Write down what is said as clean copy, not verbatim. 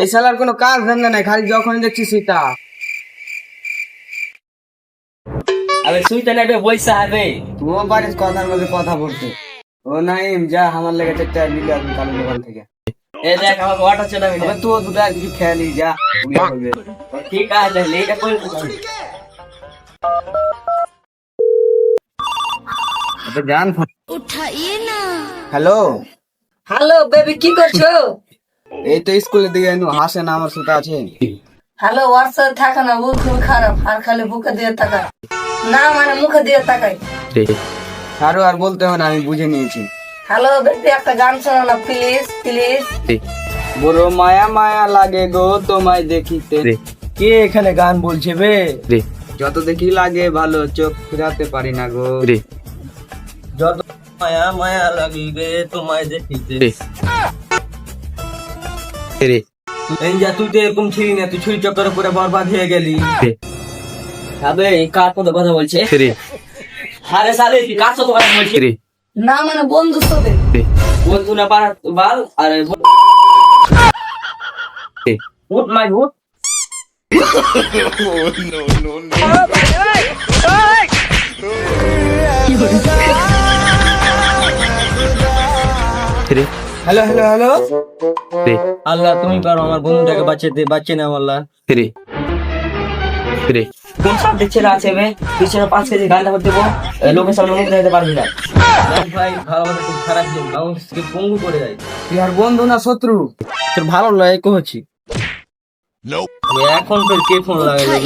এই শালার কোনো কাজ ধান্দা নাই, খালি যখন দেখছি সীতা। আবে সুইটা নেবে পয়সা হবে। ও বাড়ির কথার মধ্যে কথা বলতে। ও নাইম, যা আমার লেগে চারটা নিলে আসবি কালের দোকান থেকে। এ দেখ আমার ওয়াটার চলে আমি। তুই দুটা কিছু খেয়ালি যা, উড়িয়া হবে। ঠিক আছে এইটা করে জান হ্যালো, হ্যালো বেবি, কি করছো? এই তো স্কুলের দিকে হাসে না, আমার সুতা আছে। হ্যালো, হোয়াটসঅ্যাপ থাকে না, মুখ খুব খারাপ, আর খালি বুকে দিয়ে তাকায় না, মানে মুখে দিয়ে তাকায়। আরো আর বলতে হবে না, আমি বুঝে নিয়েছি। হ্যালো বেবি, একটা গান শোনো না প্লিজ প্লিজ। বড় মায়া মায়া লাগে গো তোমায় দেখিতে। কে এখানে গান বলছে বে? যত দেখি লাগে ভালো, চোখ ফিরাতে পারি না গো। যত মায়া মায়া লাগিবে তোমায় দেখিতে। এই যা তুই তো এরকম ছিলি না, তুই ছুরি চক্করে পুরো বরবাদ হয়ে গেলি। আবে এই কার সাথে কথা বলছে? আরে সালে তুই কার সাথে কথা বলছিস? না মানে বন্ধু সাথে। বন্ধু না পারা বাল। আরে উঠ মাই উঠ। হ্যালো হ্যালো হ্যালো, আল্লাহ তুমি পারো, আমার বন্ধুটাকে বাঁচিয়ে নাও আল্লাহ। কোন সাবজেক্ট ছেলে আছে বে? তুই ছেলে 5 কেজি গান্ডা করতে দেবো, লোকের সামনে মুখ দেখাতে পারবি না। ভাই ভালোবাসা খুব খারাপ দিন, মানুষকে পঙ্গু করে দেয়। তুই আর বন্ধু না শত্রু? তোর ভালো লাগে কহছি। এখন তোর কে ফোন লাগাইবে?